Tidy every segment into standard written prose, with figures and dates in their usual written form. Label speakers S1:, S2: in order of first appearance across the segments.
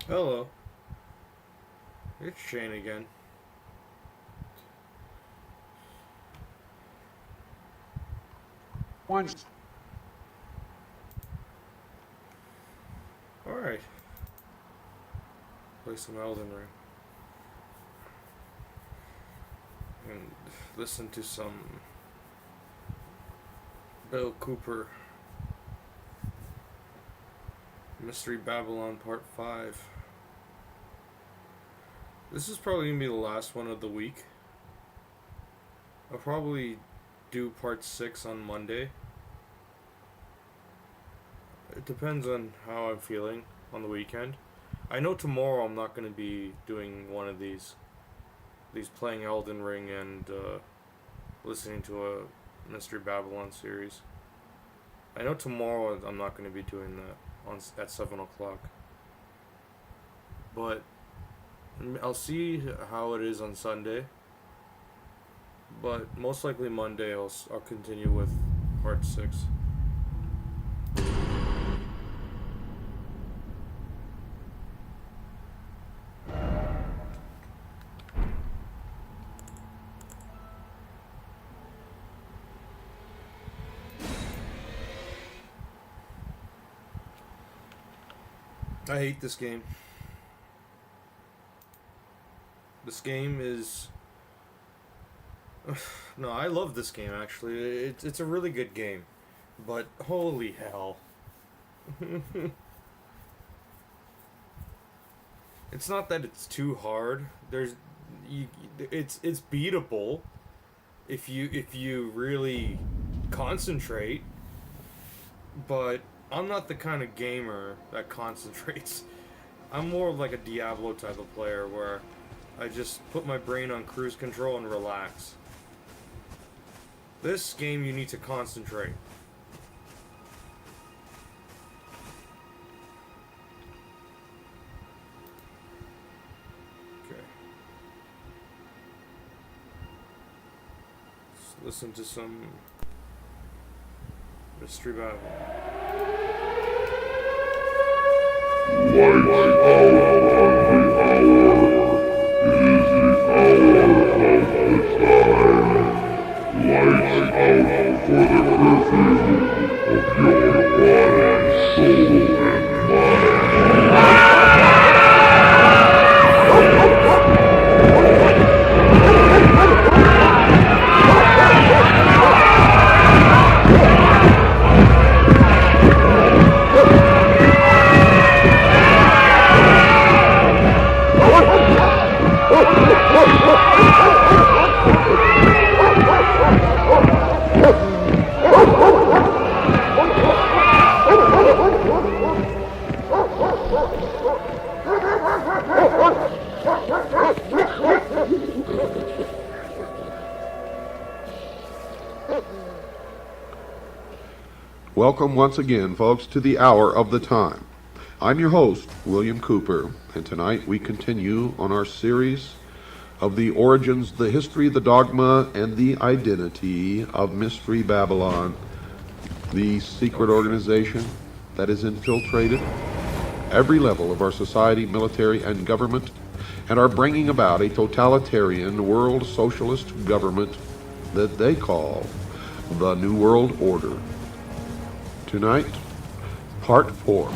S1: Hello, it's Shane again.
S2: Once.
S1: Alright, play some Elden Ring. And listen to some Bill Cooper Mystery Babylon Part 5. This is probably going to be the last one of the week. I'll probably do Part 6 on Monday. It depends on how I'm feeling on the weekend. I know tomorrow I'm not going to be doing one of these playing Elden Ring and listening to a Mystery Babylon series. I know tomorrow I'm not going to be doing that at 7 o'clock. But I'll see how it is on Sunday. But most likely Monday I'll continue with Part 6. I hate this game. This game is... No, I love this game, actually. It's a really good game. But, holy hell. It's not that it's too hard. It's beatable if you really concentrate. But I'm not the kind of gamer that concentrates. I'm more of like a Diablo type of player where I just put my brain on cruise control and relax. This game you need to concentrate. Okay. Let's listen to some Mystery Battle.
S2: Welcome once again, folks, to the Hour of the Time. I'm your host, William Cooper, and tonight we continue on our series of the origins, the history, the dogma, and the identity of Mystery Babylon, the secret organization that has infiltrated every level of our society, military, and government, and are bringing about a totalitarian world socialist government that they call the New World Order. Tonight, Part 4.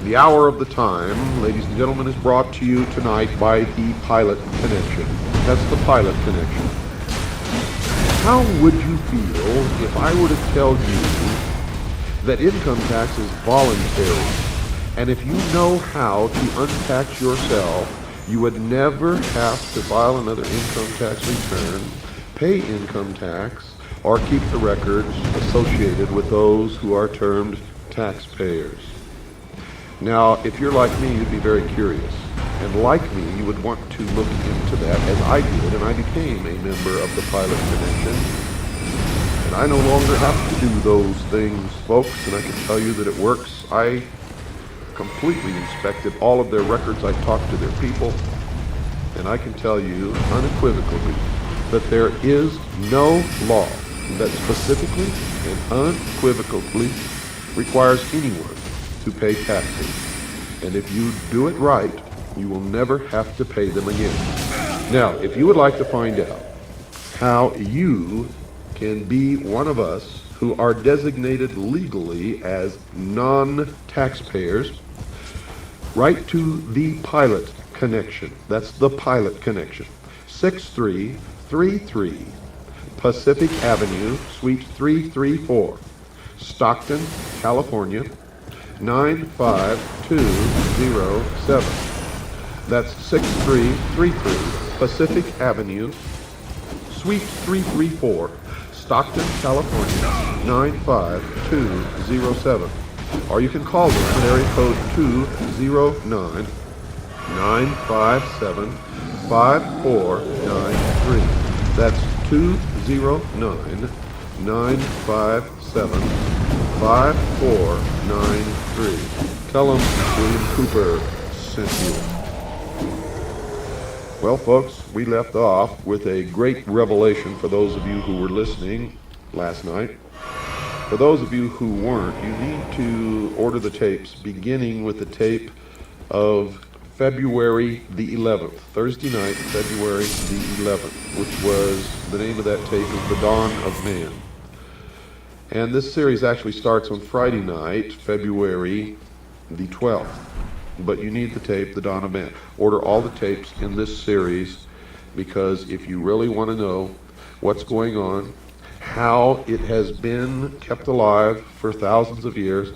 S2: The Hour of the Time, ladies and gentlemen, is brought to you tonight by the Pilot Connection. That's the Pilot Connection. How would you feel if I were to tell you that income tax is voluntary, and if you know how to untax yourself, you would never have to file another income tax return, pay income tax, or keep the records associated with those who are termed taxpayers? Now, if you're like me, you'd be very curious. And like me, you would want to look into that, as I did, and I became a member of the Pilot Connection. And I no longer have to do those things, folks, and I can tell you that it works. I completely inspected all of their records. I talked to their people, and I can tell you unequivocally that there is no law that specifically and unequivocally requires anyone to pay taxes. And if you do it right, you will never have to pay them again. Now, if you would like to find out how you can be one of us who are designated legally as non-taxpayers, write to the Pilot Connection. That's the Pilot Connection. 6333 Pacific Avenue, Suite 334, Stockton, California, 95207. That's 6333 Pacific Avenue, Suite 334, Stockton, California, 95207. Or you can call them at area code 209-957-5493. That's 209-957-5493. Tell them William Cooper sent you. Well, folks, we left off with a great revelation for those of you who were listening last night. For those of you who weren't, you need to order the tapes, beginning with the tape of February the 11th, Thursday night, February the 11th, which was, the name of that tape is The Dawn of Man. And this series actually starts on Friday night, February the 12th. But you need the tape, The Dawn of Man. Order all the tapes in this series, because if you really want to know what's going on, how it has been kept alive for thousands of years,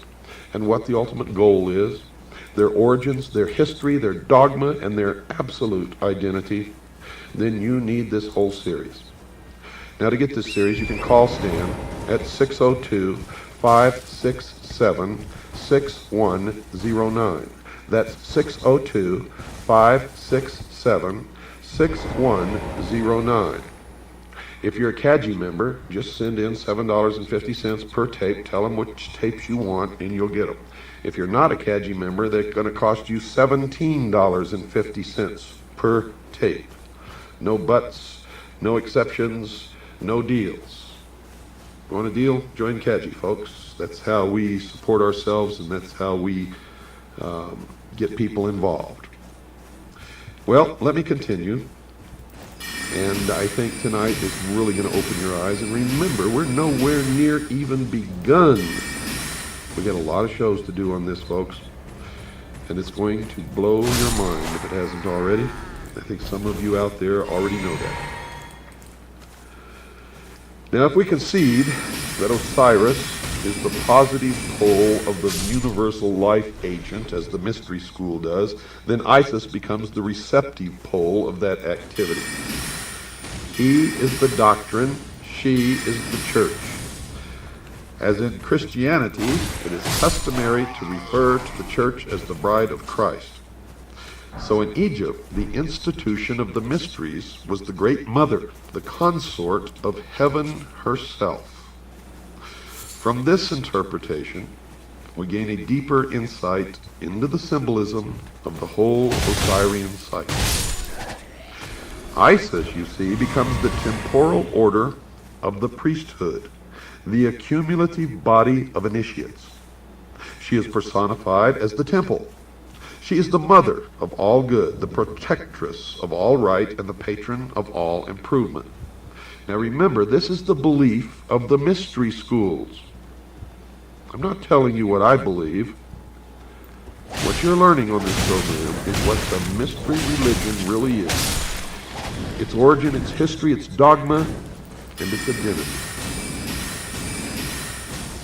S2: and what the ultimate goal is, their origins, their history, their dogma, and their absolute identity, then you need this whole series. Now, to get this series, you can call Stan at 602-567-6109. That's 602-567-6109. If you're a CAGI member, just send in $7.50 per tape. Tell them which tapes you want, and you'll get them. If you're not a CAGI member, they're going to cost you $17.50 per tape. No buts, no exceptions, no deals. You want a deal? Join CAGI, folks. That's how we support ourselves, and that's how we get people involved. Well, let me continue. And I think tonight is really going to open your eyes. And remember, we're nowhere near even begun. We got a lot of shows to do on this, folks. And it's going to blow your mind if it hasn't already. I think some of you out there already know that. Now, if we concede that Osiris is the positive pole of the universal life agent, as the mystery school does, then Isis becomes the receptive pole of that activity. He is the doctrine, she is the church. As in Christianity, it is customary to refer to the church as the bride of Christ. So in Egypt, the institution of the mysteries was the great mother, the consort of heaven herself. From this interpretation, we gain a deeper insight into the symbolism of the whole Osirian cycle. Isis, you see, becomes the temporal order of the priesthood, the accumulative body of initiates. She is personified as the temple. She is the mother of all good, the protectress of all right, and the patron of all improvement. Now remember, this is the belief of the mystery schools. I'm not telling you what I believe. What you're learning on this program is what the mystery religion really is. Its origin, its history, its dogma, and its identity.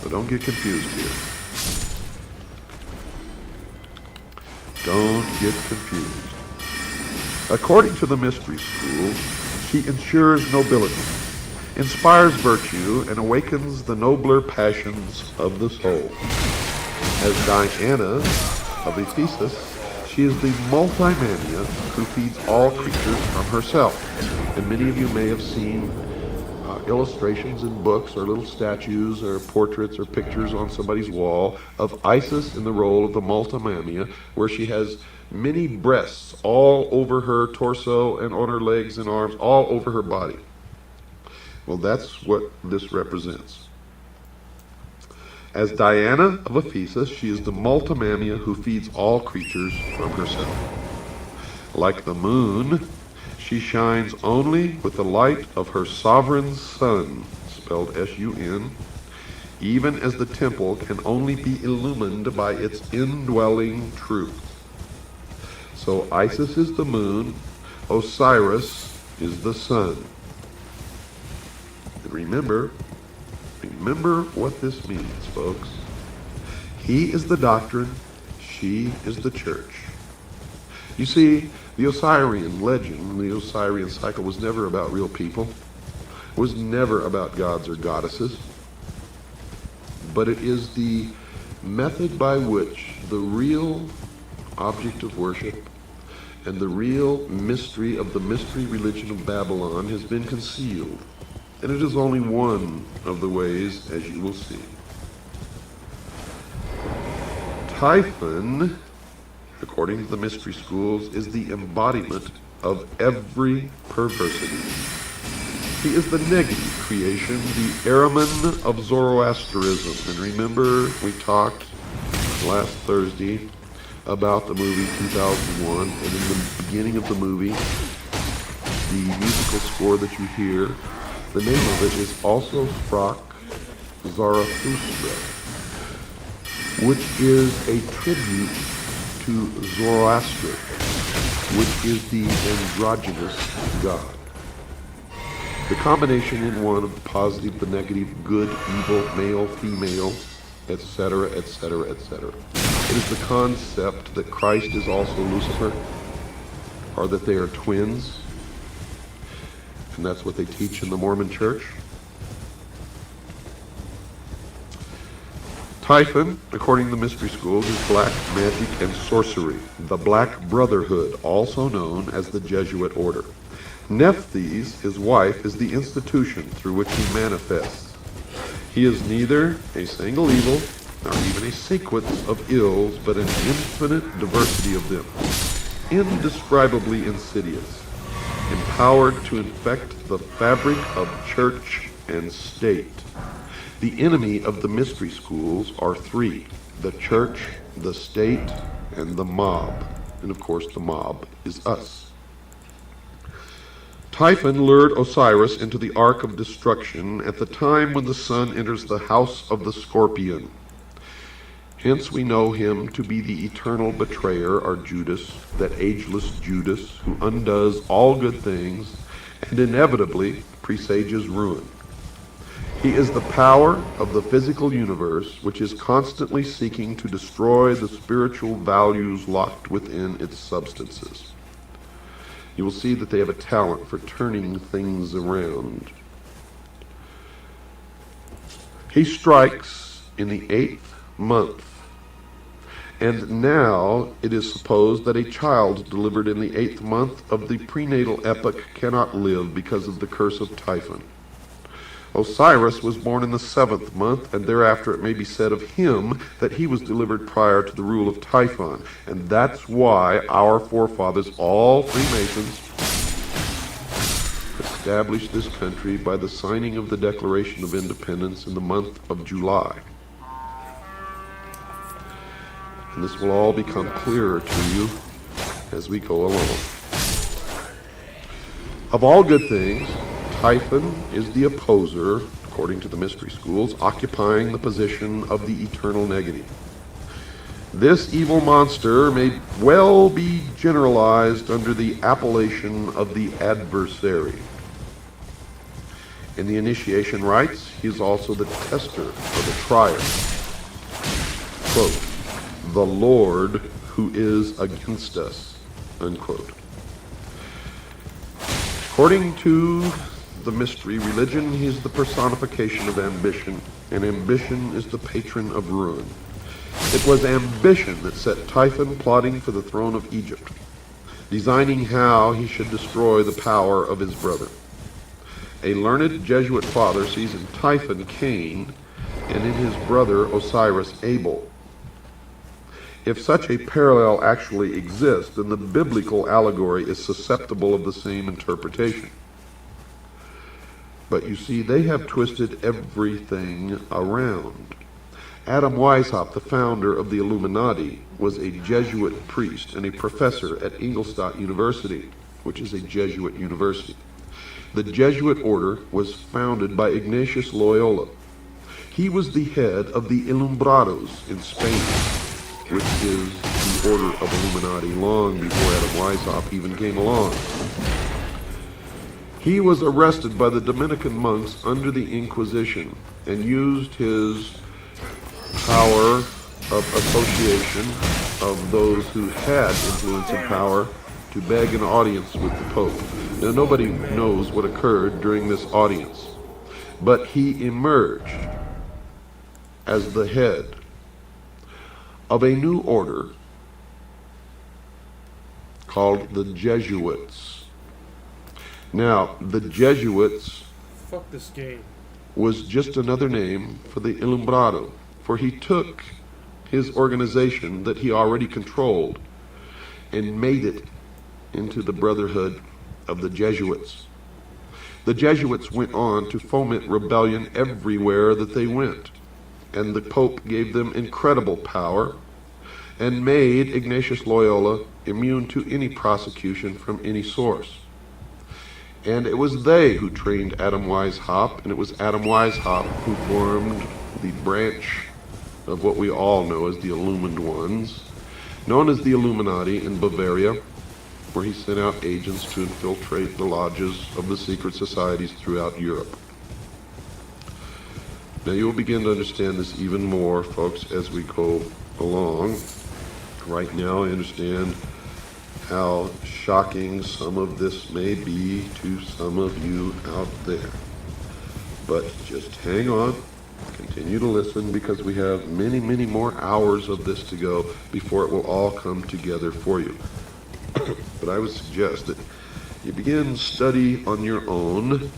S2: So don't get confused here. Don't get confused. According to the mystery school, she ensures nobility, inspires virtue, and awakens the nobler passions of the soul. As Diana of Ephesus, she is the multimania who feeds all creatures from herself. And many of you may have seen illustrations in books or little statues or portraits or pictures on somebody's wall of Isis in the role of the multimania, where she has many breasts all over her torso and on her legs and arms, all over her body. Well, that's what this represents. As Diana of Ephesus, she is the multimania who feeds all creatures from herself. Like the moon, she shines only with the light of her sovereign sun, spelled S-U-N, even as the temple can only be illumined by its indwelling truth. So Isis is the moon, Osiris is the sun. And remember what this means, folks. He is the doctrine, she is the church. You see, the Osirian legend, the Osirian cycle was never about real people. It was never about gods or goddesses. But it is the method by which the real object of worship and the real mystery of the mystery religion of Babylon has been concealed. And it is only one of the ways, as you will see. Typhon, according to the mystery schools, is the embodiment of every perversity. He is the negative creation, the Ahriman of Zoroastrianism. And remember, we talked last Thursday about the movie 2001, and in the beginning of the movie, the musical score that you hear, the name of it is also Sprach Zarathustra, which is a tribute to Zoroaster, which is the androgynous god. The combination in one of the positive, the negative, good, evil, male, female, etc., etc., etc. It is the concept that Christ is also Lucifer, or that they are twins, and that's what they teach in the Mormon Church. Typhon, according to the mystery schools, is black magic and sorcery, the Black Brotherhood, also known as the Jesuit Order. Nephthys, his wife, is the institution through which he manifests. He is neither a single evil, nor even a sequence of ills, but an infinite diversity of them, indescribably insidious, empowered to infect the fabric of church and state. The enemy of the mystery schools are three: the church, the state, and the mob. And of course, the mob is us. Typhon lured Osiris into the ark of destruction at the time when the sun enters the house of the scorpion. Hence we know him to be the eternal betrayer, or Judas, that ageless Judas who undoes all good things and inevitably presages ruin. He is the power of the physical universe, which is constantly seeking to destroy the spiritual values locked within its substances. You will see that they have a talent for turning things around. He strikes in the 8th month. And now it is supposed that a child delivered in the 8th month of the prenatal epoch cannot live because of the curse of Typhon. Osiris was born in the 7th month, and thereafter it may be said of him that he was delivered prior to the rule of Typhon. And that's why our forefathers, all Freemasons, established this country by the signing of the Declaration of Independence in the month of July. And this will all become clearer to you as we go along. Of all good things, Typhon is the opposer, according to the mystery schools, occupying the position of the eternal negative. This evil monster may well be generalized under the appellation of the adversary. In the initiation rites, he is also the tester or the trier. Quote, the Lord who is against us, unquote. According to the mystery religion, he is the personification of ambition, and ambition is the patron of ruin. It was ambition that set Typhon plotting for the throne of Egypt, designing how he should destroy the power of his brother. A learned Jesuit father sees in Typhon Cain and in his brother Osiris Abel. If such a parallel actually exists, then the biblical allegory is susceptible of the same interpretation. But you see, they have twisted everything around. Adam Weishaupt, the founder of the Illuminati, was a Jesuit priest and a professor at Ingolstadt University, which is a Jesuit university. The Jesuit order was founded by Ignatius Loyola. He was the head of the Ilumbrados in Spain, which is the order of Illuminati long before Adam Weishaupt even came along. He was arrested by the Dominican monks under the Inquisition and used his power of association of those who had influence and power to beg an audience with the Pope. Now, nobody knows what occurred during this audience, but he emerged as the head of a new order called the Jesuits. Now, the Jesuits
S1: Fuck this game.
S2: was just another name for the Ilumbrado, for he took his organization that he already controlled and made it into the Brotherhood of the Jesuits. The Jesuits went on to foment rebellion everywhere that they went, and the Pope gave them incredible power and made Ignatius Loyola immune to any prosecution from any source. And it was they who trained Adam Weishaupt, and it was Adam Weishaupt who formed the branch of what we all know as the Illumined Ones, known as the Illuminati in Bavaria, where he sent out agents to infiltrate the lodges of the secret societies throughout Europe. Now you will begin to understand this even more, folks, as we go along. Right now I understand how shocking some of this may be to some of you out there. But just hang on, continue to listen, because we have many, many more hours of this to go before it will all come together for you. But I would suggest that you begin study on your own.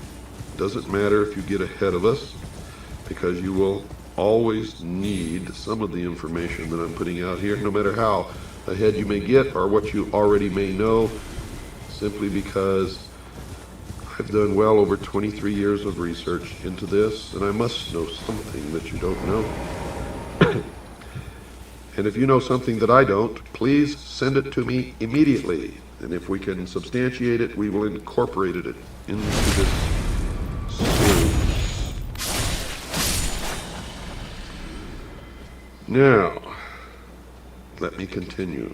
S2: Doesn't matter if you get ahead of us, because you will always need some of the information that I'm putting out here, no matter how ahead you may get or what you already may know, simply because I've done well over 23 years of research into this, and I must know something that you don't know. And if you know something that I don't, please send it to me immediately. And if we can substantiate it, we will incorporate it into this series. Now, let me continue.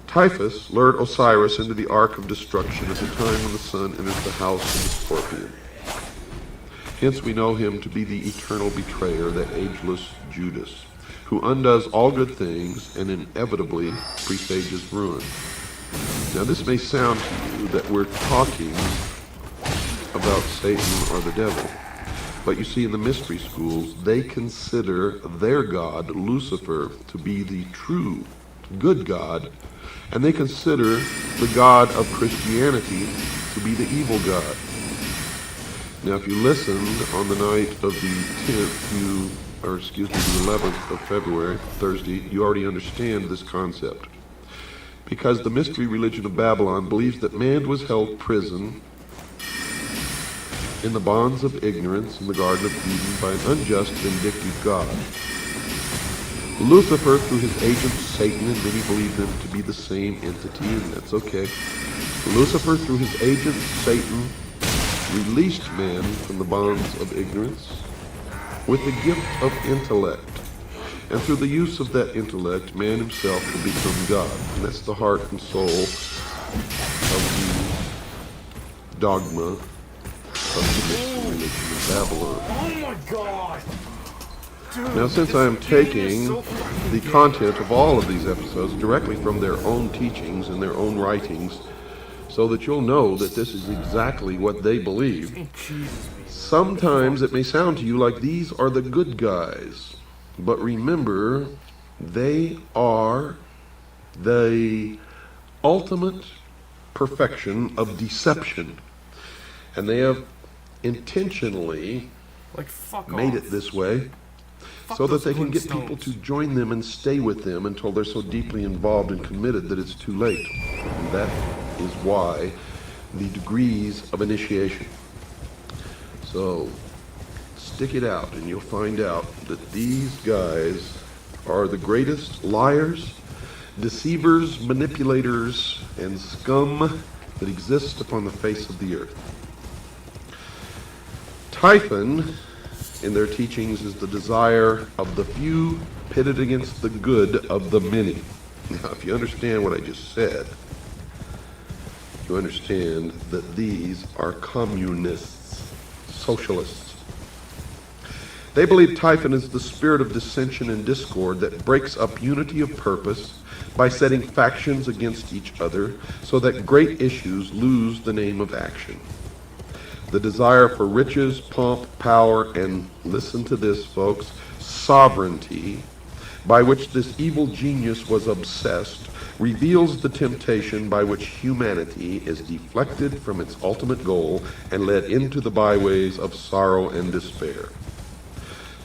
S2: Typhus lured Osiris into the Ark of Destruction at the time when the sun enters the house of the Scorpion. Hence we know him to be the eternal betrayer, the ageless Judas, who undoes all good things and inevitably presages ruin. Now this may sound to you that we're talking about Satan or the devil, but you see in the mystery schools, they consider their god, Lucifer, to be the true, good God, and they consider the God of Christianity to be the evil God. Now if you listened on the night of the 10th, the 11th of February, Thursday, you already understand this concept. Because the mystery religion of Babylon believes that man was held prison in the bonds of ignorance in the Garden of Eden by an unjust, vindictive God. Lucifer, through his agent Satan, and many believe them to be the same entity, and that's okay. Lucifer, through his agent Satan, released man from the bonds of ignorance with the gift of intellect. And through the use of that intellect, man himself can become God. And that's the heart and soul of the dogma of the mystery religion of Babylon.
S1: Oh my god! Dude,
S2: Now, since I am taking the content of all of these episodes directly from their own teachings and their own writings, so that you'll know that this is exactly what they believe, sometimes it may sound to you like these are the good guys. But remember, they are the ultimate perfection of deception. And they have intentionally made it this way so that they can get people to join them and stay with them until they're so deeply involved and committed that it's too late. And that is why the degrees of initiation. So stick it out and you'll find out that these guys are the greatest liars, deceivers, manipulators, and scum that exist upon the face of the earth. Typhon, in their teachings, is the desire of the few pitted against the good of the many. Now, if you understand what I just said, you understand that these are communists, socialists. They believe Typhon is the spirit of dissension and discord that breaks up unity of purpose by setting factions against each other so that great issues lose the name of action. The desire for riches, pomp, power, and, listen to this, folks, sovereignty, by which this evil genius was obsessed, reveals the temptation by which humanity is deflected from its ultimate goal and led into the byways of sorrow and despair.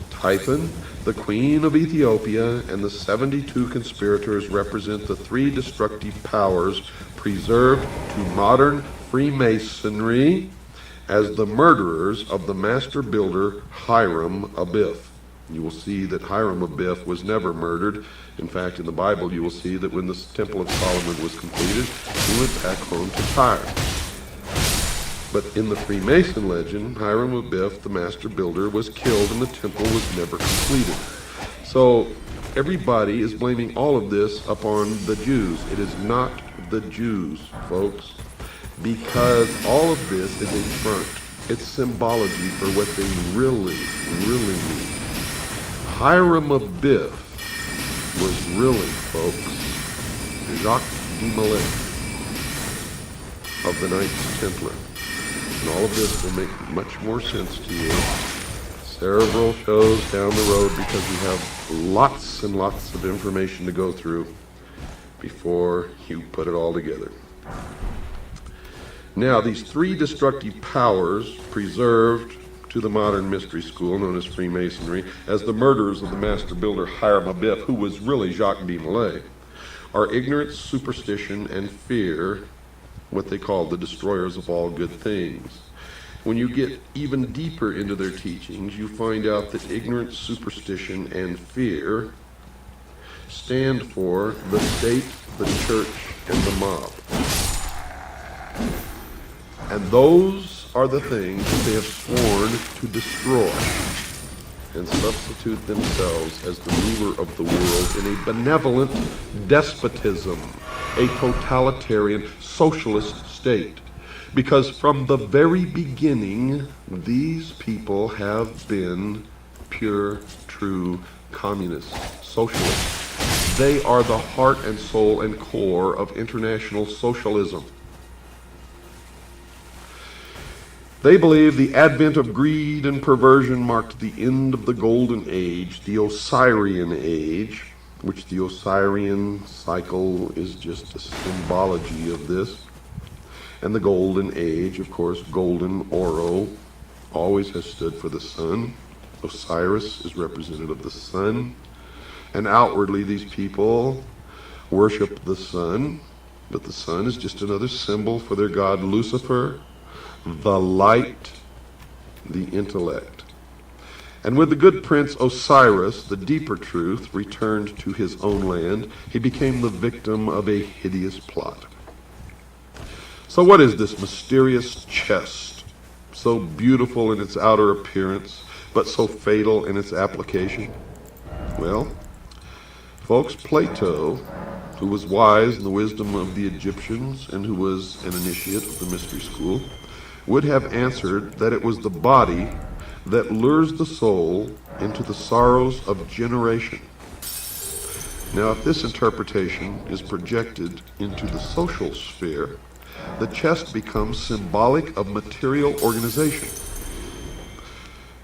S2: Typhon, the queen of Ethiopia, and the 72 conspirators represent the three destructive powers preserved to modern Freemasonry as the murderers of the master builder Hiram Abiff. You will see that Hiram Abiff was never murdered. In fact, in the Bible, you will see that when the Temple of Solomon was completed, he went back home to Tyre. But in the Freemason legend, Hiram Abiff, the master builder, was killed and the temple was never completed. So everybody is blaming all of this upon the Jews. It is not the Jews, folks, because all of this is a front. It's symbology for what they really mean. Hiram Abiff was really, folks, Jacques de Molay of the Knights Templar. And all of this will make much more sense to you several shows down the road, because we have lots and lots of information to go through before you put it all together. Now, these three destructive powers preserved to the modern mystery school known as Freemasonry as the murderers of the master builder Hiram Abiff, who was really Jacques de Molay, are ignorance, superstition, and fear, what they call the destroyers of all good things. When you get even deeper into their teachings, you find out that ignorance, superstition, and fear stand for the state, the church, and the mob. And those are the things that they have sworn to destroy and substitute themselves as the ruler of the world in a benevolent despotism, a totalitarian socialist state. Because from the very beginning, these people have been pure, true communists, socialists. They are the heart and soul and core of international socialism. They believe the advent of greed and perversion marked the end of the Golden Age, the Osirian Age, which the Osirian cycle is just a symbology of this. And the Golden Age, of course, golden, oro, always has stood for the sun. Osiris is representative of the sun. And outwardly, these people worship the sun, but the sun is just another symbol for their god Lucifer, the light, the intellect. And with the good prince Osiris, the deeper truth returned to his own land, he became the victim of a hideous plot. So what is this mysterious chest, so beautiful in its outer appearance, but so fatal in its application? Well, Folks, Plato, who was wise in the wisdom of the Egyptians and who was an initiate of the mystery school, would have answered that it was the body that lures the soul into the sorrows of generation. Now, if this interpretation is projected into the social sphere, the chest becomes symbolic of material organization.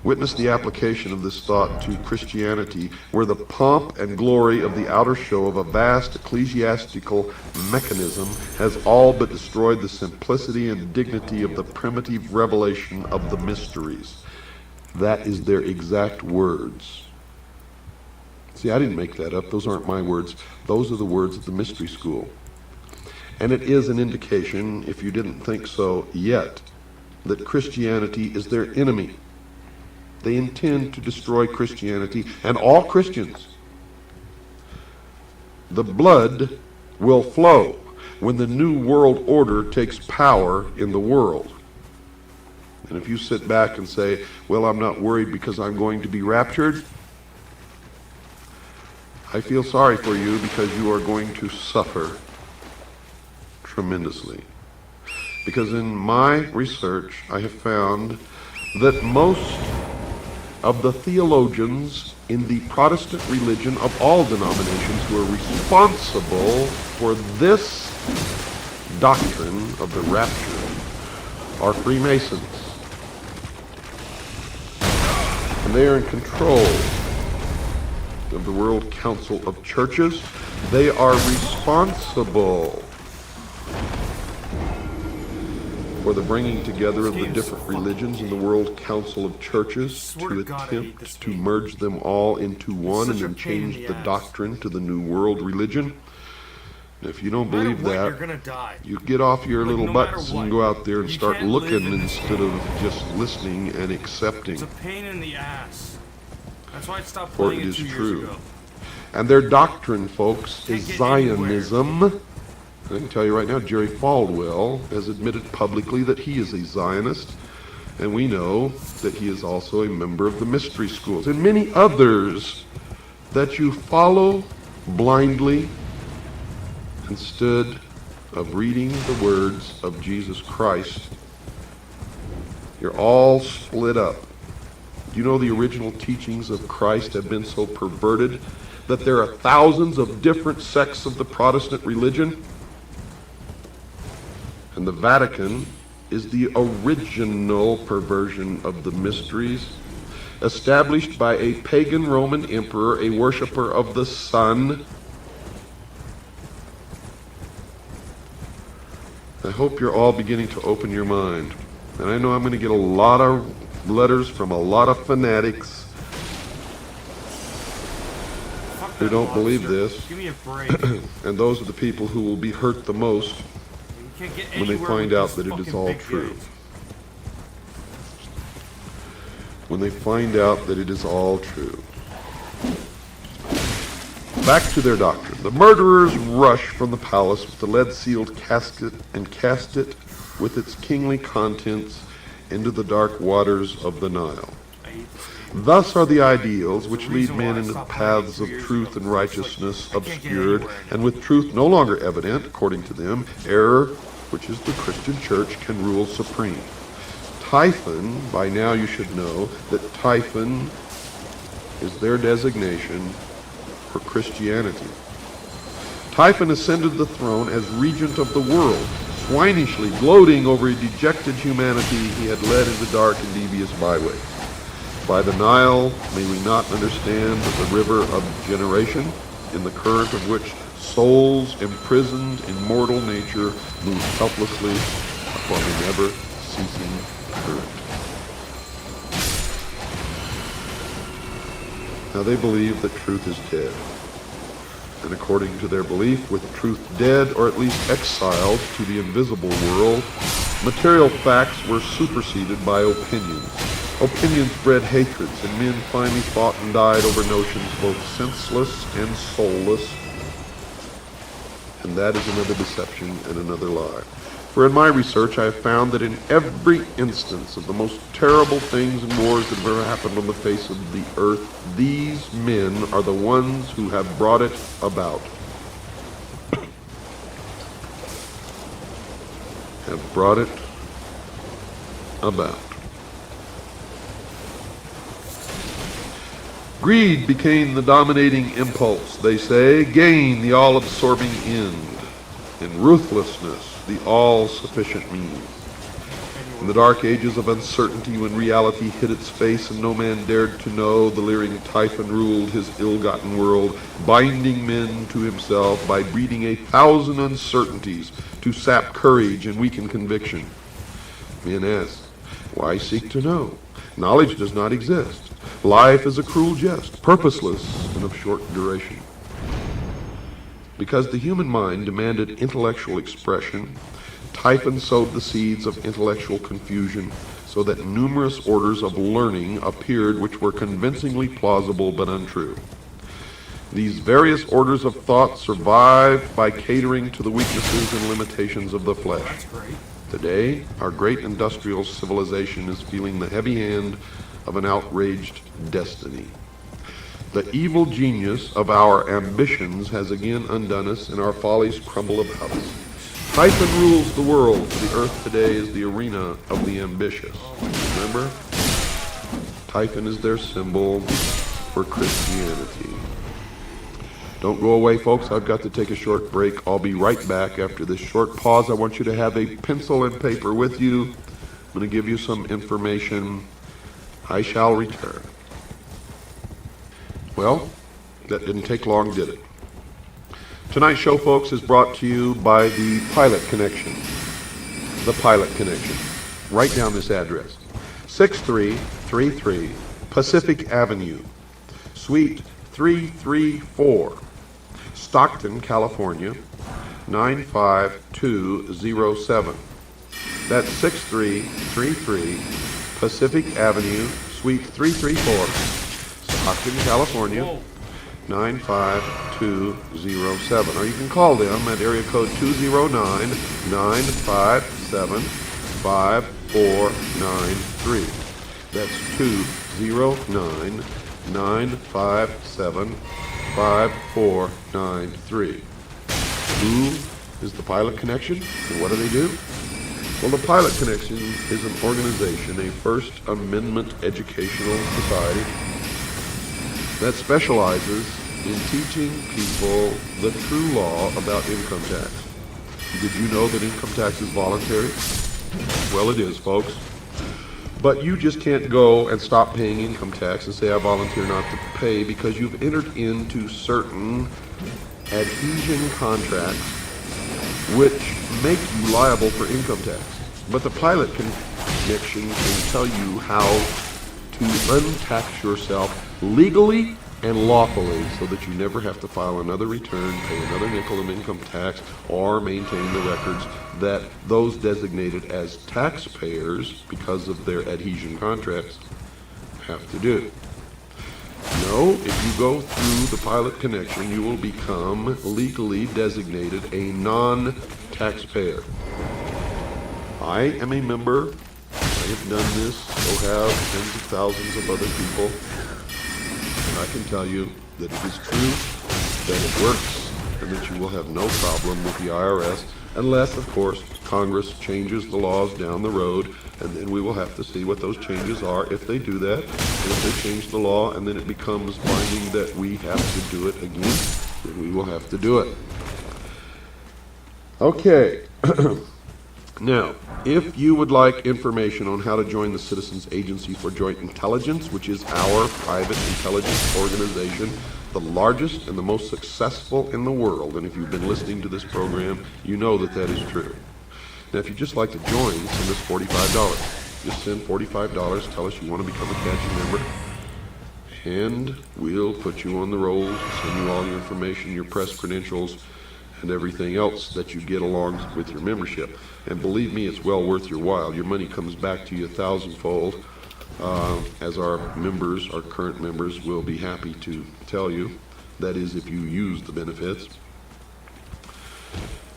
S2: Witness the application of this thought to Christianity, where the pomp and glory of the outer show of a vast ecclesiastical mechanism has all but destroyed the simplicity and dignity of the primitive revelation of the mysteries. That is their exact words. See, I didn't make that up. Those aren't my words. Those are the words of the mystery school. And it is an indication, if you didn't think so yet, that Christianity is their enemy. They intend to destroy Christianity and all Christians. The blood will flow when the new world order takes power in the world. And if you sit back and say, well, I'm not worried because I'm going to be raptured, I feel sorry for you because you are going to suffer tremendously. Because in my research, I have found that most of the theologians in the Protestant religion of all denominations who are responsible for this doctrine of the rapture are Freemasons. And they are in control of the World Council of Churches. They are responsible for the bringing together of the different religions in the World Council of Churches to attempt to merge them all into one and then change the doctrine to the New World religion. And if you don't believe that, you get off your little butts and go out there and start looking instead of just listening and accepting.
S1: It's a pain in the ass. That's why I stopped
S2: For
S1: playing
S2: it
S1: it
S2: is
S1: 2 years
S2: true.
S1: ago.
S2: And their doctrine, folks, is
S1: Can't get anywhere.
S2: Zionism. I can tell you right now, Jerry Falwell has admitted publicly that he is a Zionist, and we know that he is also a member of the mystery schools, and many others that you follow blindly instead of reading the words of Jesus Christ. You're all split up. Do you know the original teachings of Christ have been so perverted that there are thousands of different sects of the Protestant religion? And the Vatican is the original perversion of the mysteries, established by a pagan Roman emperor, a worshiper of the sun. I hope you're all beginning to open your mind. And I know I'm going to get a lot of letters from a lot of fanatics who don't believe this.
S1: Give me a break.
S2: And those are the people who will be hurt the most
S1: You can't get
S2: when they
S1: anywhere
S2: find
S1: with
S2: out
S1: these
S2: that it is
S1: fucking
S2: all
S1: big
S2: true.
S1: guys.
S2: When they find out that it is all true. Back to their doctrine. The murderers rush from the palace with the lead-sealed casket and cast it with its kingly contents into the dark waters of the Nile. Thus are the ideals which lead men into the paths of truth and righteousness obscured, and with truth no longer evident, according to them, error, which is the Christian church, can rule supreme. Typhon, by now you should know that Typhon is their designation for Christianity. Typhon ascended the throne as regent of the world, swinishly gloating over a dejected humanity he had led into dark and devious byways. By the Nile, may we not understand the river of generation, in the current of which souls imprisoned in mortal nature move helplessly upon a never-ceasing current. Now they believe that truth is dead. And according to their belief, with truth dead, or at least exiled to the invisible world, material facts were superseded by opinions. Opinions bred hatreds, and men finally fought and died over notions both senseless and soulless. And that is another deception and another lie. For in my research I have found that in every instance of the most terrible things and wars that have ever happened on the face of the earth, these men are the ones who have brought it about. Have brought it about. Greed became the dominating impulse, they say, gain the all-absorbing end, and ruthlessness the all-sufficient means. In the dark ages of uncertainty, when reality hid its face and no man dared to know, the leering Typhon ruled his ill-gotten world, binding men to himself by breeding 1,000 uncertainties to sap courage and weaken conviction. Men ask, why seek to know? Knowledge does not exist. Life is a cruel jest, purposeless and of short duration. Because the human mind demanded intellectual expression, Typhon sowed the seeds of intellectual confusion so that numerous orders of learning appeared which were convincingly plausible but untrue. These various orders of thought survived by catering to the weaknesses and limitations of the flesh.
S1: That's great.
S2: Today, our great industrial civilization is feeling the heavy hand of an outraged destiny. The evil genius of our ambitions has again undone us, and our follies crumble about us. Typhon rules the world. The earth today is the arena of the ambitious. Remember? Typhon is their symbol for Christianity. Don't go away, folks. I've got to take a short break. I'll be right back after this short pause. I want you to have a pencil and paper with you. I'm going to give you some information. I shall return. Well, that didn't take long, did it? Tonight's show, folks, is brought to you by the Pilot Connection. The Pilot Connection. Write down this address. 6333 Pacific Avenue, Suite 334, Stockton, California, 95207. That's 6333 Pacific Avenue, Suite 334, Stockton, California, 95207. Or you can call them at area code 209-957-5493. That's 209-957-5493. Who is the Pilot Connection, and what do they do? Well, the Pilot Connection is an organization, a First Amendment educational society that specializes in teaching people the true law about income tax. Did you know that income tax is voluntary? Well, it is, folks. But you just can't go and stop paying income tax and say, I volunteer not to pay, because you've entered into certain adhesion contracts which make you liable for income tax. But the Pilot Connection can tell you how to untax yourself legally and lawfully so that you never have to file another return, pay another nickel of income tax, or maintain the records that those designated as taxpayers because of their adhesion contracts have to do. No, if you go through the Pilot Connection, you will become legally designated a non-taxpayer. I am a member. I have done this, so have tens of thousands of other people. And I can tell you that it is true, that it works, and that you will have no problem with the IRS, unless, of course, Congress changes the laws down the road, and then we will have to see what those changes are if they do that. And if they change the law and then it becomes binding that we have to do it again, then we will have to do it. Okay. Now, if you would like information on how to join the Citizens Agency for Joint Intelligence, which is our private intelligence organization, the largest and the most successful in the world, and if you've been listening to this program, you know that that is true. Now, if you'd just like to join, send us $45. Just send $45, tell us you want to become a CACHI member, and we'll put you on the rolls, send you all your information, your press credentials, and everything else that you get along with your membership. And believe me, it's well worth your while. Your money comes back to you 1,000-fold, as our members, our current members, will be happy to tell you. That is, if you use the benefits.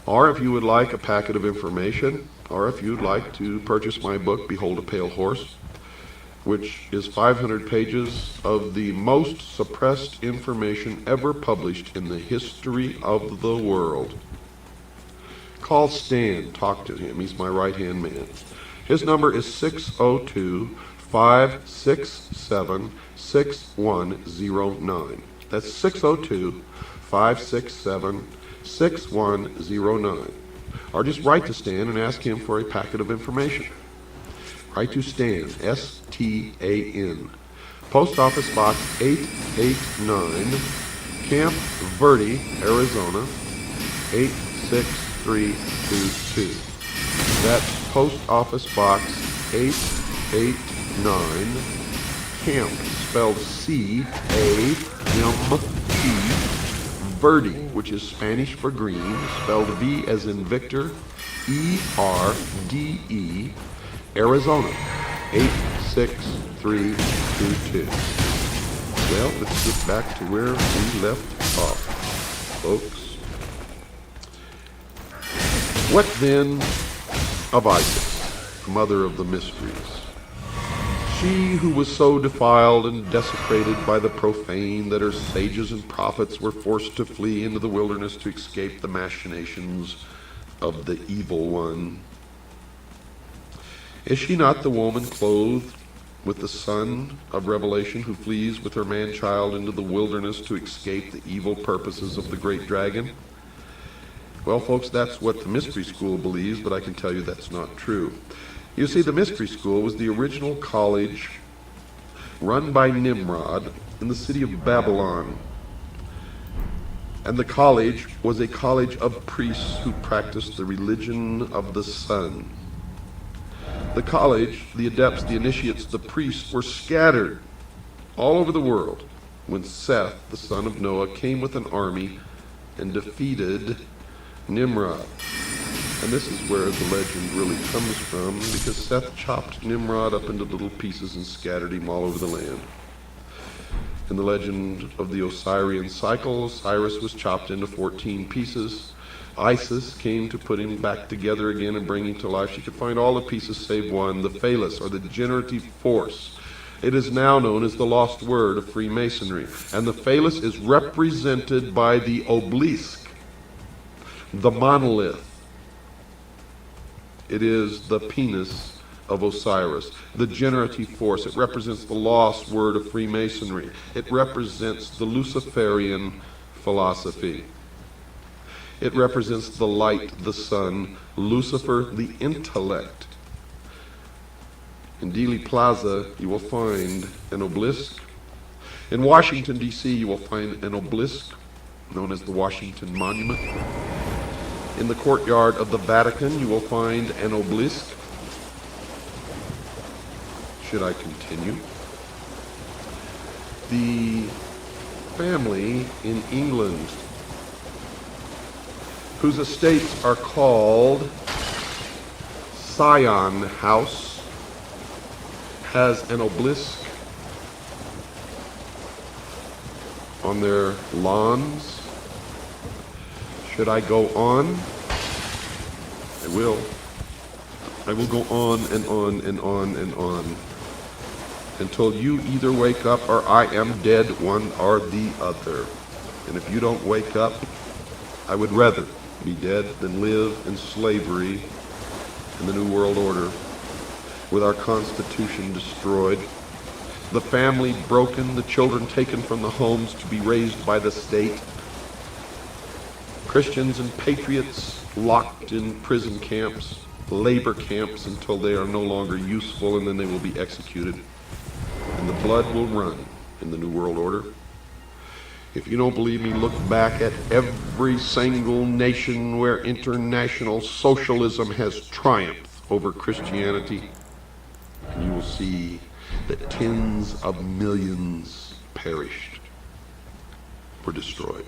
S2: Or if you would like a packet of information, or if you'd like to purchase my book, Behold a Pale Horse, which is 500 pages of the most suppressed information ever published in the history of the world. Call Stan, talk to him. He's my right-hand man. His number is 602-567-6109. That's 602-567-6109. Or just write to Stan and ask him for a packet of information. Write to Stan, S-T-A-N. Post Office Box 889, Camp Verde, Arizona, 86322. That's Post Office Box 889, Camp, spelled C-A-M-P, Verde, which is Spanish for green, spelled V as in Victor, E-R-D-E, Arizona, 86322. Well, let's get back to where we left off, folks. What then of Isis, mother of the mysteries? She who was so defiled and desecrated by the profane that her sages and prophets were forced to flee into the wilderness to escape the machinations of the evil one. Is she not the woman clothed with the son of Revelation who flees with her man-child into the wilderness to escape the evil purposes of the great dragon? Well, folks, that's what the mystery school believes, but I can tell you that's not true. You see, the mystery school was the original college run by Nimrod in the city of Babylon. And the college was a college of priests who practiced the religion of the sun. The college, the adepts, the initiates, the priests were scattered all over the world when Seth, the son of Noah, came with an army and defeated Nimrod. And this is where the legend really comes from, because Seth chopped Nimrod up into little pieces and scattered him all over the land. In the legend of the Osirian cycle, Cyrus was chopped into 14 pieces. Isis came to put him back together again and bring him to life. She could find all the pieces save one, the phallus, or the generative force. It is now known as the lost word of Freemasonry. And the phallus is represented by the obelisk, the monolith. It is the penis of Osiris, the generative force. It represents the lost word of Freemasonry. It represents the Luciferian philosophy. It represents the light, the sun, Lucifer, the intellect. In Dealey Plaza, you will find an obelisk. In Washington, D.C., you will find an obelisk known as the Washington Monument. In the courtyard of the Vatican, you will find an obelisk. Should I continue? The family in England, whose estates are called Scion House, has an obelisk on their lawns. Should I go on? I will. I will go on and on and on and on until you either wake up or I am dead, one or the other. And if you don't wake up, I would rather be dead than live in slavery in the New World Order, with our Constitution destroyed, the family broken, the children taken from the homes to be raised by the state, Christians and patriots locked in prison camps, labor camps, until they are no longer useful, and then they will be executed. And the blood will run in the New World Order. If you don't believe me, look back at every single nation where international socialism has triumphed over Christianity, and you will see that tens of millions perished, were destroyed.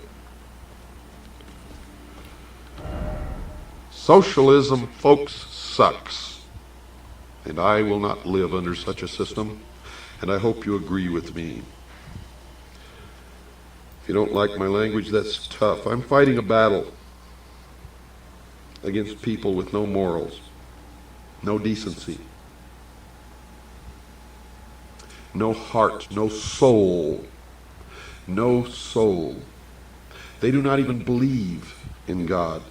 S2: Socialism, folks, sucks. And I will not live under such a system, and I hope you agree with me. If you don't like my language, that's tough. I'm fighting a battle against people with no morals. no decency, no heart, no soul, no soul. They do not even believe in God.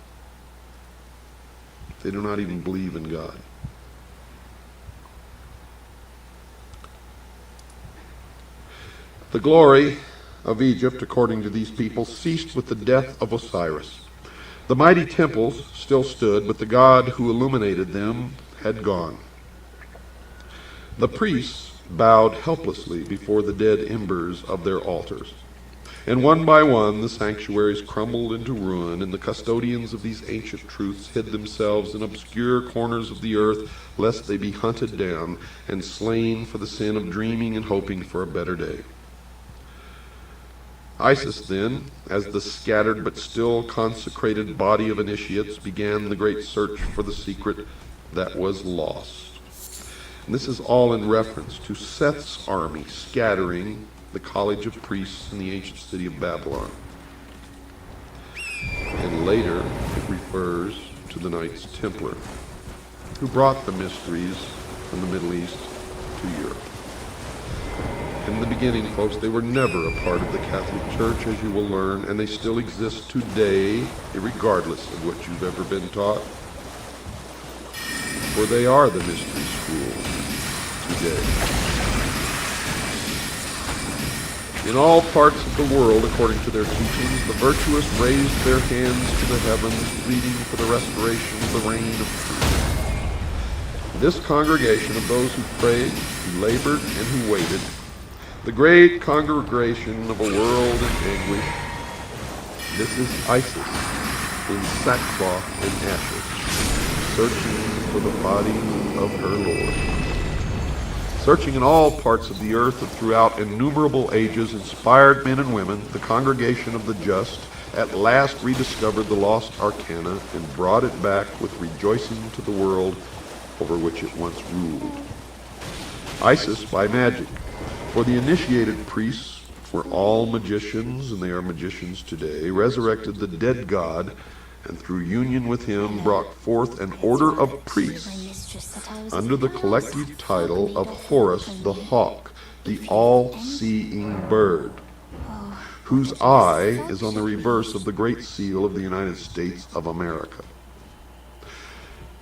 S2: They do not even believe in God. The glory of Egypt, according to these people, ceased with the death of Osiris. The mighty temples still stood, but the God who illuminated them had gone. The priests bowed helplessly before the dead embers of their altars. And one by one the sanctuaries crumbled into ruin, and the custodians of these ancient truths hid themselves in obscure corners of the earth, lest they be hunted down and slain for the sin of dreaming and hoping for a better day. Isis then, as the scattered but still consecrated body of initiates, began the great search for the secret that was lost. And this is all in reference to Seth's army scattering the college of priests in the ancient city of Babylon. And later it refers to the Knights Templar, who brought the mysteries from the Middle East to Europe. In the beginning, folks, they were never a part of the Catholic Church, as you will learn, and they still exist today, regardless of what you've ever been taught. For they are the mystery school today. In all parts of the world, according to their teachings, the virtuous raised their hands to the heavens, pleading for the restoration of the reign of truth. This congregation of those who prayed, who labored, and who waited, the great congregation of a world in anguish, this is Isis in sackcloth and ashes, searching for the body of her Lord. Searching in all parts of the earth and throughout innumerable ages, inspired men and women, the congregation of the just, at last rediscovered the lost arcana and brought it back with rejoicing to the world over which it once ruled. Isis by magic. For the initiated priests were all magicians, and they are magicians today, resurrected the dead God, and through union with him brought forth an order of priests under the collective title of Horus the Hawk, the all-seeing bird, whose eye is on the reverse of the great seal of the United States of America.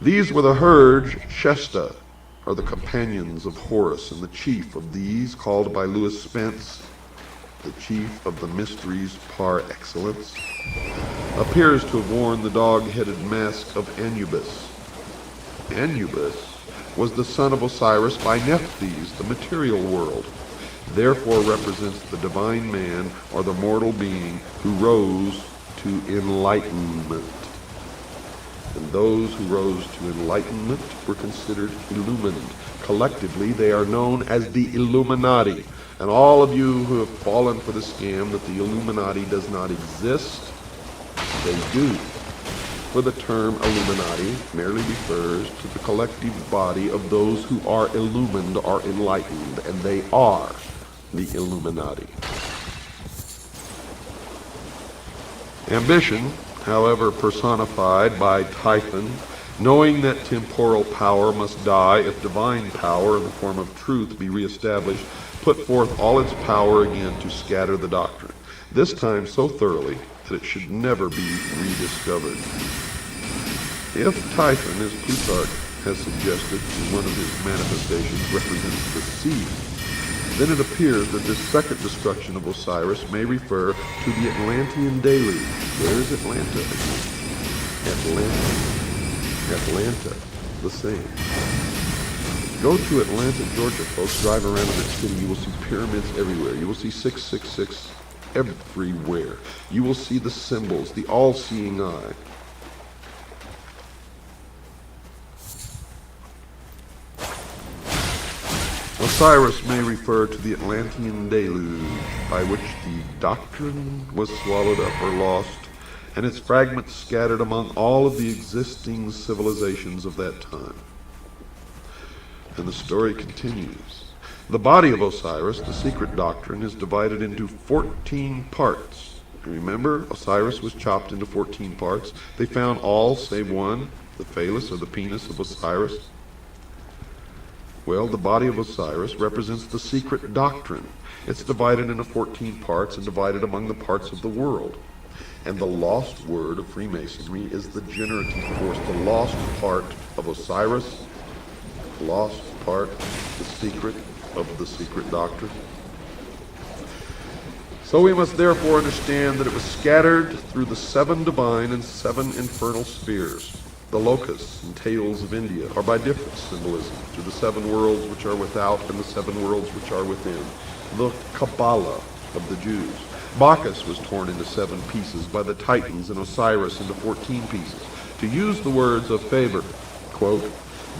S2: These were the herd Shesta, or the companions of Horus, and the chief of these, called by Lewis Spence the chief of the mysteries par excellence, appears to have worn the dog-headed mask of Anubis. Anubis was the son of Osiris by Nephthys, the material world, therefore represents the divine man or the mortal being who rose to enlightenment. And those who rose to enlightenment were considered illumined. Collectively, they are known as the Illuminati. And all of you who have fallen for the scam that the Illuminati does not exist, they do. For the term Illuminati merely refers to the collective body of those who are illumined or enlightened, and they are the Illuminati. Ambition, however, personified by Typhon, knowing that temporal power must die if divine power in the form of truth be reestablished, put forth all its power again to scatter the doctrine, this time so thoroughly that it should never be rediscovered. If Typhon, as Plutarch has suggested in one of his manifestations, represents the sea, then it appears that this second destruction of Osiris may refer to the Atlantean deluge. Where is Atlanta again? Atlanta, the same. Go to Atlanta, Georgia, folks. Drive around in that city. You will see pyramids everywhere. You will see 666 everywhere. You will see the symbols, the all-seeing eye. Osiris may refer to the Atlantean deluge, by which the doctrine was swallowed up or lost, and its fragments scattered among all of the existing civilizations of that time. And the story continues. The body of Osiris, the secret doctrine, is divided into 14 parts. Remember, Osiris was chopped into 14 parts. They found all save one, the phallus or the penis of Osiris, Well, the body of Osiris represents the secret doctrine. It's divided into 14 parts and divided among the parts of the world. And the lost word of Freemasonry is the generative force, the lost part of Osiris, the lost part, the secret of the secret doctrine. So we must therefore understand that it was scattered through the 7 divine and 7 infernal spheres. The locusts and tails of India are by different symbolism to the 7 worlds which are without and the 7 worlds which are within. The Kabbalah of the Jews. Bacchus was torn into 7 pieces by the Titans and Osiris into 14 pieces. To use the words of Faber, quote,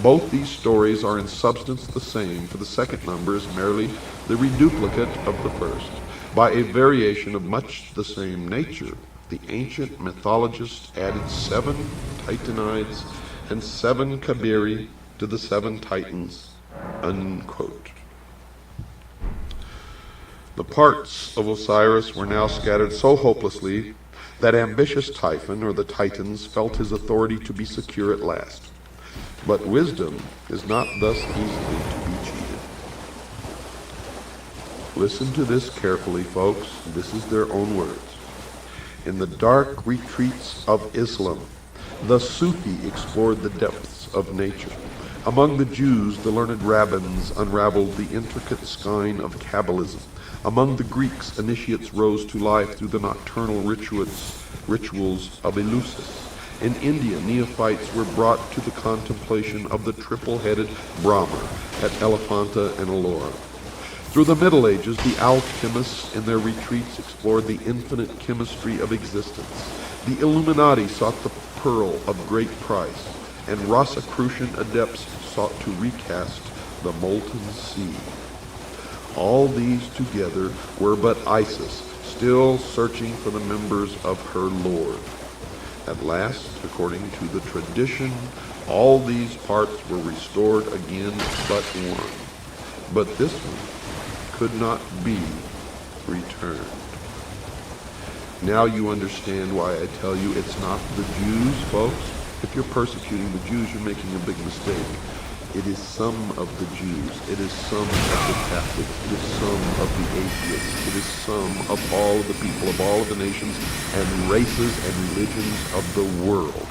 S2: both these stories are in substance the same, for the second number is merely the reduplicate of the first. By a variation of much the same nature, the ancient mythologists added 7 Titanides and 7 Kabiri to the 7 Titans, unquote. The parts of Osiris were now scattered so hopelessly that ambitious Typhon, or the Titans, felt his authority to be secure at last. But wisdom is not thus easily to be cheated. Listen to this carefully, folks. This is their own words. In the dark retreats of Islam, the Sufi explored the depths of nature. Among the Jews, the learned rabbins unraveled the intricate skein of Kabbalism. Among the Greeks, initiates rose to life through the nocturnal rituals of Eleusis. In India, neophytes were brought to the contemplation of the triple-headed Brahma at Elephanta and Ellora. Through the Middle Ages, the alchemists in their retreats explored the infinite chemistry of existence. The Illuminati sought the pearl of great price, and Rosicrucian adepts sought to recast the molten sea. All these together were but Isis, still searching for the members of her Lord. At last, according to the tradition, all these parts were restored again but one. But this one could not be returned. Now you understand why I tell you it's not the Jews, folks. If you're persecuting the Jews, you're making a big mistake. It is some of the Jews. It is some of the Catholics. It is some of the atheists. It is some of all of the people of all of the nations and races and religions of the world.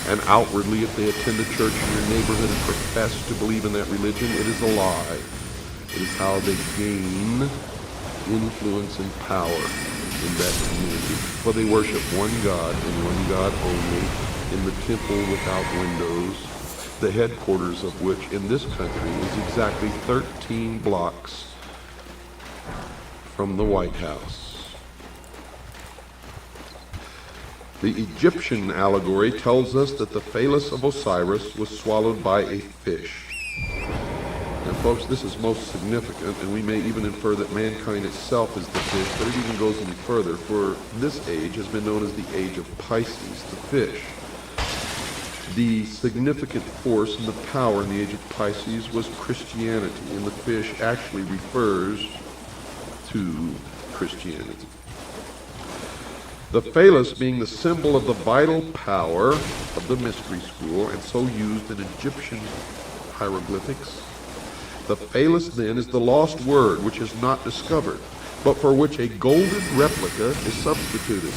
S2: And outwardly, if they attend a church in your neighborhood and profess to believe in that religion, it is a lie. It is how they gain influence and power in that community. For they worship one God and one God only in the temple without windows, the headquarters of which in this country is exactly 13 blocks from the White House. The Egyptian allegory tells us that the phallus of Osiris was swallowed by a fish. And folks, this is most significant, and we may even infer that mankind itself is the fish, but it even goes any further, for this age has been known as the age of Pisces, the fish. The significant force and the power in the age of Pisces was Christianity, and the fish actually refers to Christianity. The phallus being the symbol of the vital power of the mystery school, and so used in Egyptian hieroglyphics. The phallus, then, is the lost word which is not discovered, but for which a golden replica is substituted.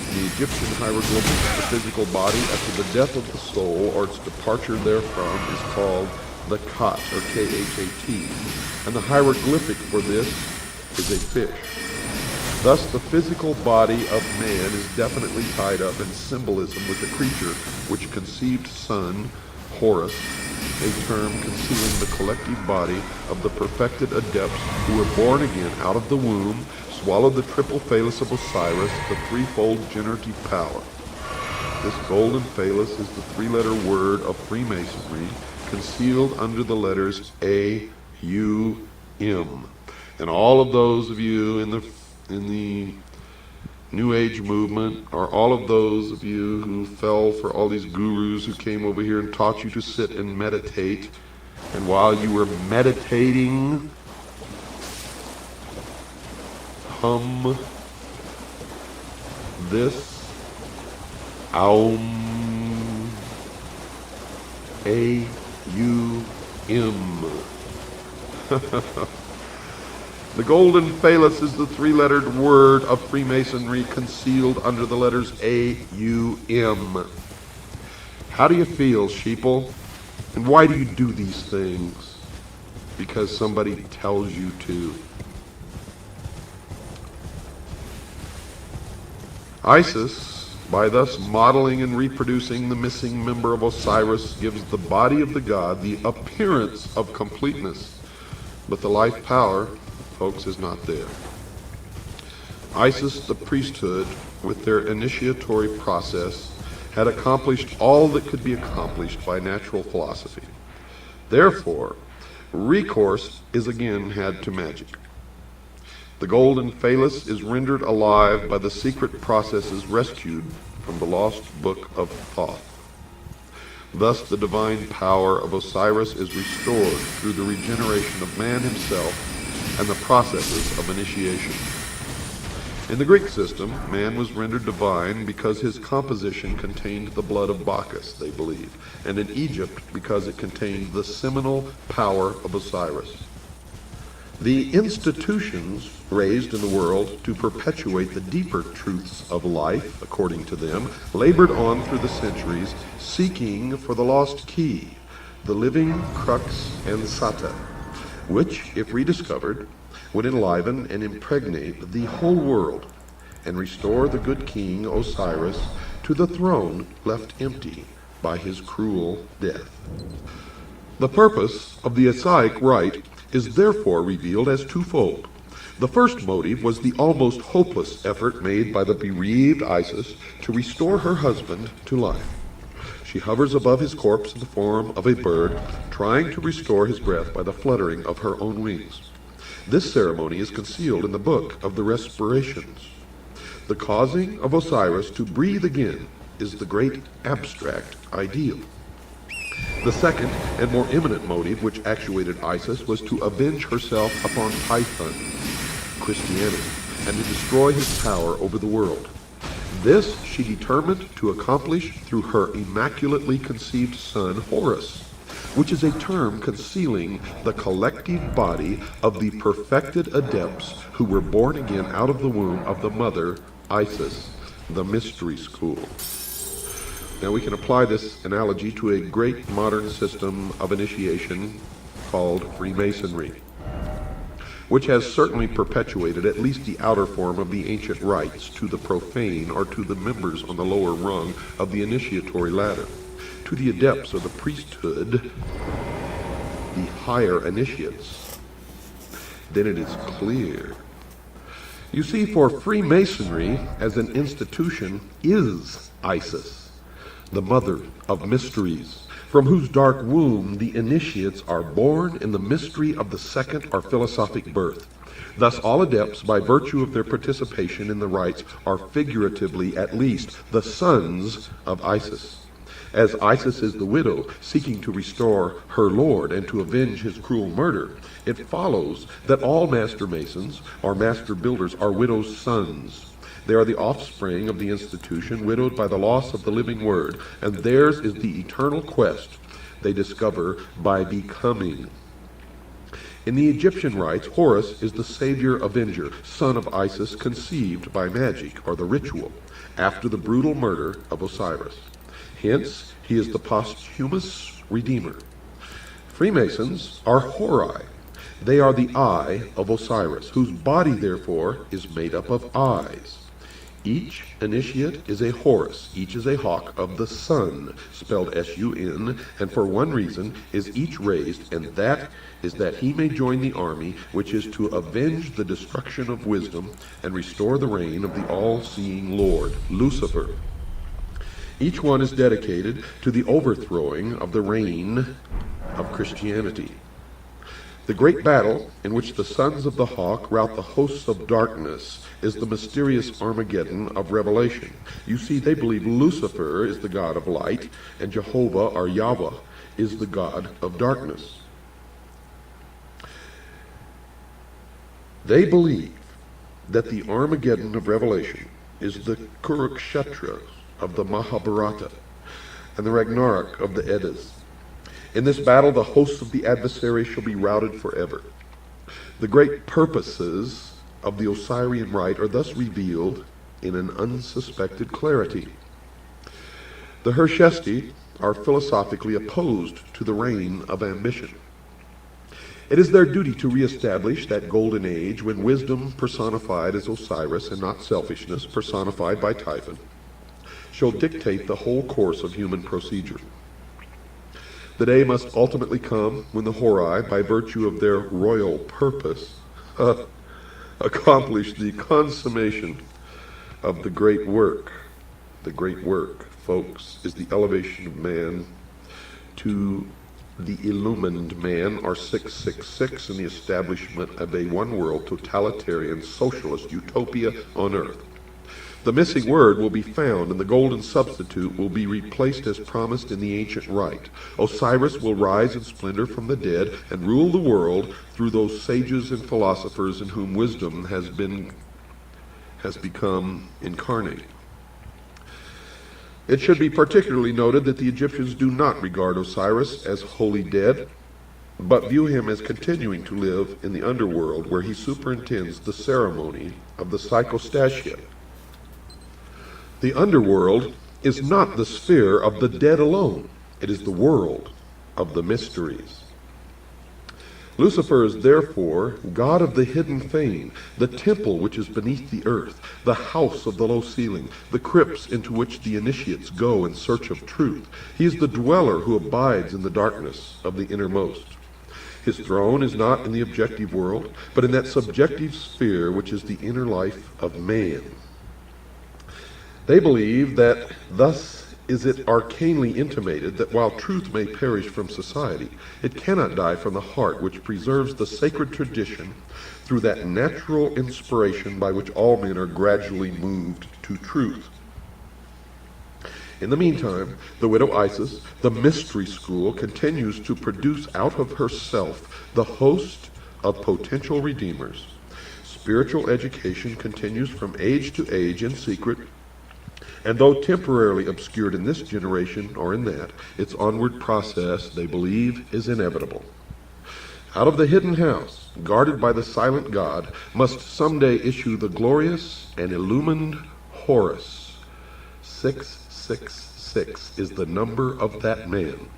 S2: In the Egyptian hieroglyphics, the physical body, after the death of the soul or its departure therefrom, is called the Khat, or K-H-A-T, and the hieroglyphic for this is a fish. Thus, the physical body of man is definitely tied up in symbolism with the creature which conceived son, Horus, a term concealing the collective body of the perfected adepts who were born again out of the womb, swallowed the triple phallus of Osiris, the threefold generative power. This golden phallus is the 3-letter word of Freemasonry, concealed under the letters A-U-M. And all of those of you in the New Age movement, or all of those of you who fell for all these gurus who came over here and taught you to sit and meditate, and while you were meditating, hum this Aum, A-U-M. The golden phallus is the three-lettered word of Freemasonry concealed under the letters A-U-M. How do you feel, sheeple? And why do you do these things? Because somebody tells you to. Isis, by thus modeling and reproducing the missing member of Osiris, gives the body of the god the appearance of completeness, but the life power, folks, is not there. Isis, the priesthood, with their initiatory process, had accomplished all that could be accomplished by natural philosophy. Therefore, recourse is again had to magic. The golden phallus is rendered alive by the secret processes rescued from the lost book of Thoth. Thus the divine power of Osiris is restored through the regeneration of man himself and the processes of initiation. In the Greek system, man was rendered divine because his composition contained the blood of Bacchus, they believe, and in Egypt because it contained the seminal power of Osiris. The institutions raised in the world to perpetuate the deeper truths of life, according to them, labored on through the centuries, seeking for the lost key, the living crux ansata, which, if rediscovered, would enliven and impregnate the whole world and restore the good king Osiris to the throne left empty by his cruel death. The purpose of the Osaic rite is therefore revealed as twofold. The first motive was the almost hopeless effort made by the bereaved Isis to restore her husband to life. She hovers above his corpse in the form of a bird, trying to restore his breath by the fluttering of her own wings. This ceremony is concealed in the book of the Respirations. The causing of Osiris to breathe again is the great abstract ideal. The second and more imminent motive which actuated Isis was to avenge herself upon Python, Christianity, and to destroy his power over the world. This she determined to accomplish through her immaculately conceived son Horus, which is a term concealing the collective body of the perfected adepts who were born again out of the womb of the mother, Isis, the mystery school. Now we can apply this analogy to a great modern system of initiation called Freemasonry, which has certainly perpetuated at least the outer form of the ancient rites to the profane or to the members on the lower rung of the initiatory ladder. To the adepts of the priesthood, the higher initiates, then it is clear. You see, for Freemasonry as an institution is Isis, the mother of mysteries, from whose dark womb the initiates are born in the mystery of the second or philosophic birth. Thus all adepts, by virtue of their participation in the rites, are figuratively at least the sons of Isis. As Isis is the widow seeking to restore her lord and to avenge his cruel murder, it follows that all master masons or master builders are widows' sons. They are the offspring of the institution, widowed by the loss of the living word, and theirs is the eternal quest they discover by becoming. In the Egyptian rites, Horus is the savior avenger, son of Isis, conceived by magic or the ritual after the brutal murder of Osiris. Hence, he is the posthumous redeemer. Freemasons are Horai. They are the eye of Osiris, whose body, therefore, is made up of eyes. Each initiate is a Horus, each is a hawk of the sun, spelled S-U-N, and for one reason is each raised, and that is that he may join the army which is to avenge the destruction of wisdom and restore the reign of the all-seeing Lord, Lucifer. Each one is dedicated to the overthrowing of the reign of Christianity. The great battle in which the sons of the hawk rout the hosts of darkness is the mysterious Armageddon of Revelation. You see, they believe Lucifer is the god of light, and Jehovah, or Yahweh, is the god of darkness. They believe that the Armageddon of Revelation is the Kurukshetra of the Mahabharata and the Ragnarok of the Eddas. In this battle, the hosts of the adversary shall be routed forever. The great purposes of the Osirian rite are thus revealed in an unsuspected clarity. The Hershesti are philosophically opposed to the reign of ambition. It is their duty to reestablish that golden age when wisdom personified as Osiris and not selfishness personified by Typhon shall dictate the whole course of human procedure. The day must ultimately come when the Horai, by virtue of their royal purpose, accomplish the consummation of the great work. The great work, folks, is the elevation of man to the illumined man, or 666, and the establishment of a one-world, totalitarian, socialist utopia on earth. The missing word will be found, and the golden substitute will be replaced as promised in the ancient rite. Osiris will rise in splendor from the dead and rule the world through those sages and philosophers in whom wisdom has become incarnate. It should be particularly noted that the Egyptians do not regard Osiris as wholly dead, but view him as continuing to live in the underworld where he superintends the ceremony of the psychostasia. The underworld is not the sphere of the dead alone. It is the world of the mysteries. Lucifer is therefore god of the hidden fane, the temple which is beneath the earth, the house of the low ceiling, the crypts into which the initiates go in search of truth. He is the dweller who abides in the darkness of the innermost. His throne is not in the objective world, but in that subjective sphere which is the inner life of man. They believe that thus is it arcanely intimated that while truth may perish from society, it cannot die from the heart which preserves the sacred tradition through that natural inspiration by which all men are gradually moved to truth. In the meantime, the widow Isis, the mystery school, continues to produce out of herself the host of potential redeemers. Spiritual education continues from age to age in secret, and though temporarily obscured in this generation or in that, its onward process, they believe, is inevitable. Out of the hidden house, guarded by the silent God, must someday issue the glorious and illumined Horus. 666 is the number of that man,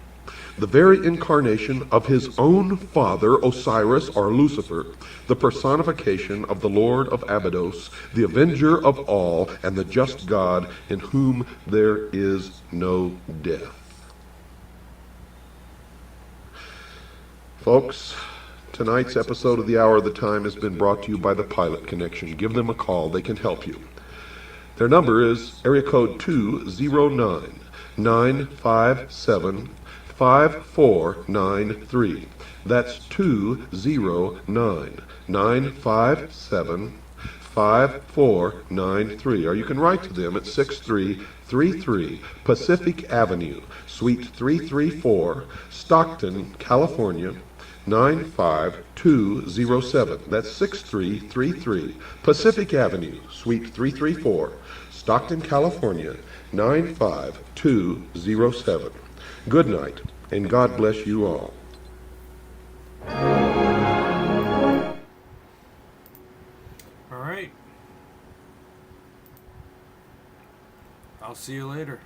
S2: the very incarnation of his own father, Osiris or Lucifer, the personification of the Lord of Abydos, the avenger of all, and the just God in whom there is no death. Folks, tonight's episode of The Hour of the Time has been brought to you by the Pilot Connection. Give them a call. They can help you. Their number is area code 209-957-5493. That's 209-957-5493. Or you can write to them at 6333 Pacific Avenue, Suite 334, Stockton, California, 95207. That's 6333 Pacific Avenue, Suite 334, Stockton, California, 95207. Good night, and God bless you all.
S1: All right. I'll see you later.